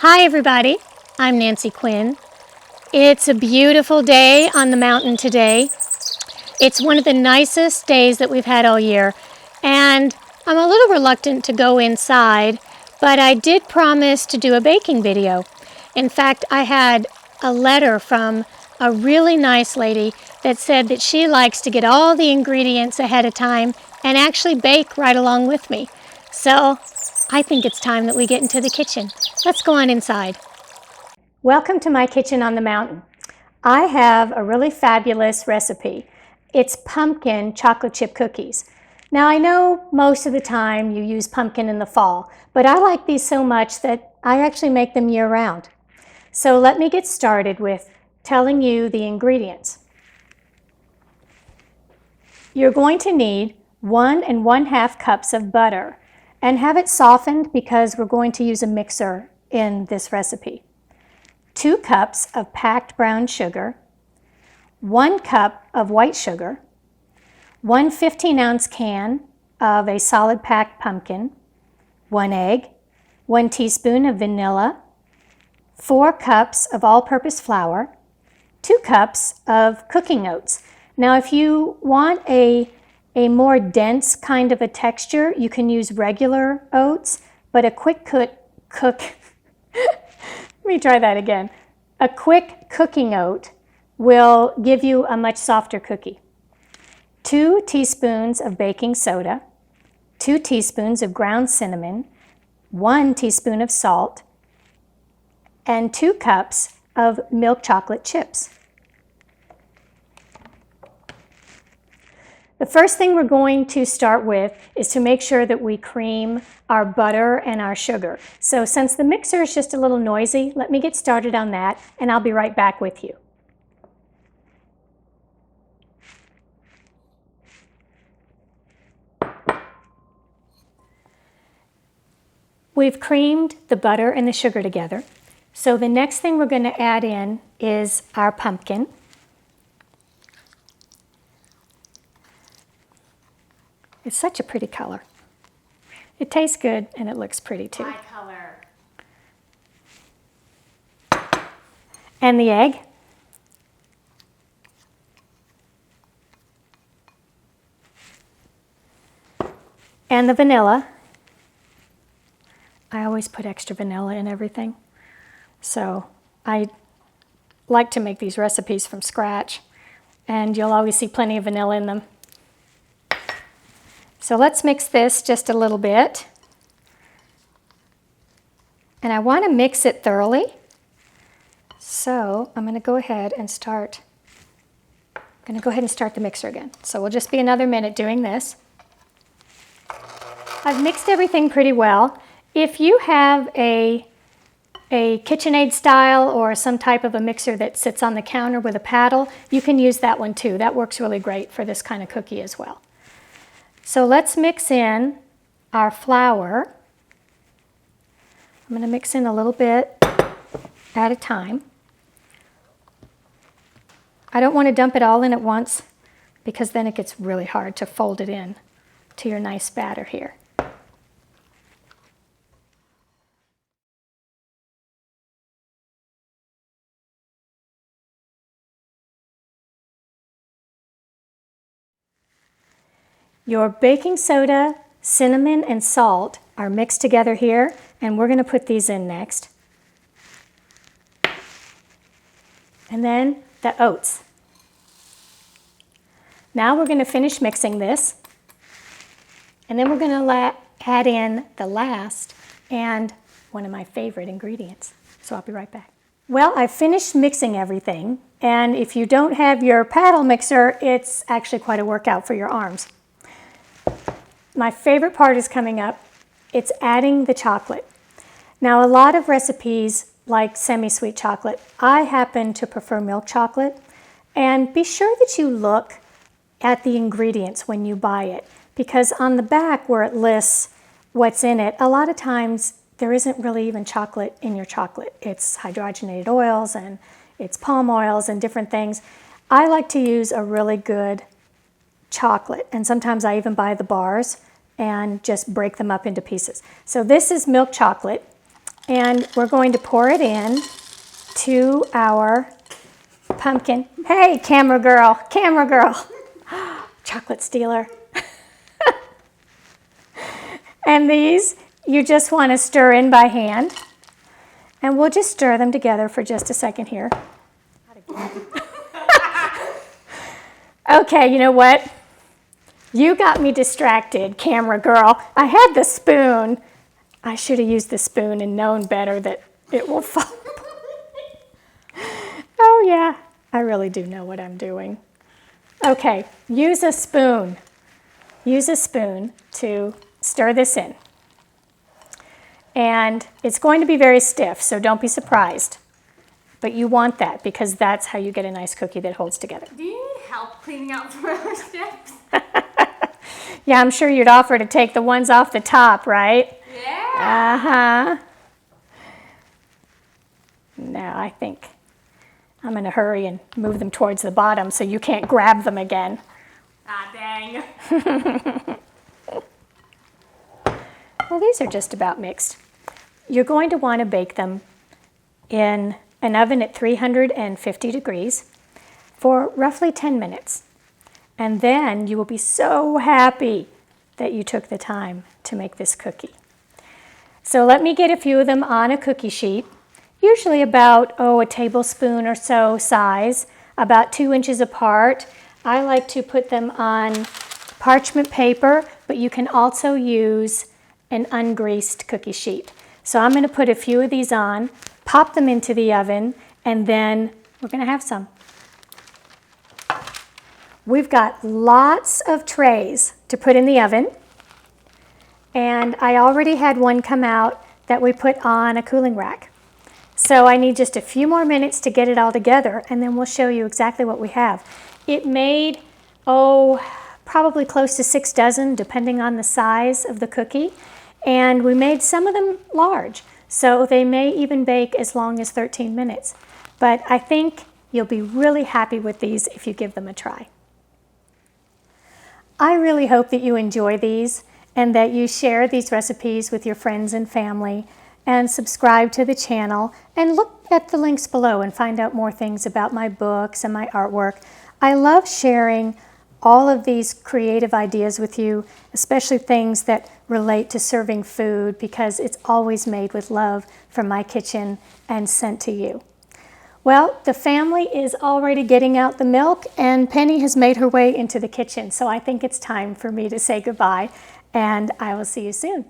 Hi everybody, I'm Nancy Quinn. It's a beautiful day on the mountain today. It's one of the nicest days that we've had all year, and I'm a little reluctant to go inside, but I did promise to do a baking video. In fact, I had a letter from a really nice lady that said that she likes to get all the ingredients ahead of time and actually bake right along with me. So I think it's time that we get into the kitchen. Let's go on inside. Welcome to my kitchen on the mountain. I have a really fabulous recipe. It's pumpkin chocolate chip cookies. Now I know most of the time you use pumpkin in the fall, but I like these so much that I actually make them year round. So let me get started with telling you the ingredients. You're going to need 1 1/2 cups of butter, and have it softened because we're going to use a mixer in this recipe. 2 cups of packed brown sugar, 1 cup of white sugar, 1 15-ounce can of a solid packed pumpkin, 1 egg, 1 teaspoon of vanilla, 4 cups of all-purpose flour, 2 cups of cooking oats. Now if you want a more dense kind of a texture, you can use regular oats, but a quick let me try that again. A quick cooking oat will give you a much softer cookie. 2 teaspoons of baking soda, 2 teaspoons of ground cinnamon, 1 teaspoon of salt, and 2 cups of milk chocolate chips. The first thing we're going to start with is to make sure that we cream our butter and our sugar. So since the mixer is just a little noisy, let me get started on that and I'll be right back with you. We've creamed the butter and the sugar together. So the next thing we're going to add in is our pumpkin. It's such a pretty color. It tastes good and it looks pretty too. My color. And the egg. And the vanilla. I always put extra vanilla in everything. So I like to make these recipes from scratch, and you'll always see plenty of vanilla in them. So let's mix this just a little bit. And I want to mix it thoroughly. So I'm going to go ahead and start the mixer again. So we'll just be another minute doing this. I've mixed everything pretty well. If you have a KitchenAid style or some type of a mixer that sits on the counter with a paddle, you can use that one too. That works really great for this kind of cookie as well. So let's mix in our flour. I'm going to mix in a little bit at a time. I don't want to dump it all in at once because then it gets really hard to fold it in to your nice batter here. Your baking soda, cinnamon, and salt are mixed together here, and we're going to put these in next. And then the oats. Now we're going to finish mixing this, and then we're going to add in the last and one of my favorite ingredients. So I'll be right back. Well, I've finished mixing everything, and if you don't have your paddle mixer, it's actually quite a workout for your arms. My favorite part is coming up. It's adding the chocolate. Now a lot of recipes like semi-sweet chocolate, I happen to prefer milk chocolate, and be sure that you look at the ingredients when you buy it, because on the back where it lists what's in it, a lot of times there isn't really even chocolate in your chocolate. It's hydrogenated oils and it's palm oils and different things. I like to use a really good chocolate, and sometimes I even buy the bars and just break them up into pieces. So this is milk chocolate, And we're going to pour it in to our pumpkin. Hey, camera girl, camera girl. Chocolate stealer. And these, you just want to stir in by hand. And we'll just stir them together for just a second here. Okay, you know what? You got me distracted, camera girl. I had the spoon. I should have used the spoon and known better that it will fall. Oh yeah, I really do know what I'm doing. Okay, use a spoon. Use a spoon to stir this in. And it's going to be very stiff, so don't be surprised. But you want that because that's how you get a nice cookie that holds together. Do you need help cleaning out the other steps? Yeah, I'm sure you'd offer to take the ones off the top, right? Yeah. Uh-huh. No, I think I'm in a hurry and move them towards the bottom so you can't grab them again. Ah, dang. Well, these are just about mixed. You're going to want to bake them in an oven at 350 degrees for roughly 10 minutes. And then you will be so happy that you took the time to make this cookie. So let me get a few of them on a cookie sheet, usually about, a tablespoon or so size, about 2 inches apart. I like to put them on parchment paper, but you can also use an ungreased cookie sheet. So I'm going to put a few of these on, pop them into the oven, and then we're going to have some. We've got lots of trays to put in the oven, and I already had one come out that we put on a cooling rack. So I need just a few more minutes to get it all together, and then we'll show you exactly what we have. It made, probably close to 6 dozen, depending on the size of the cookie. And we made some of them large, so they may even bake as long as 13 minutes. But I think you'll be really happy with these if you give them a try. I really hope that you enjoy these and that you share these recipes with your friends and family and subscribe to the channel and look at the links below and find out more things about my books and my artwork. I love sharing all of these creative ideas with you, especially things that relate to serving food, because it's always made with love from my kitchen and sent to you. Well, the family is already getting out the milk, and Penny has made her way into the kitchen, so I think it's time for me to say goodbye, and I will see you soon.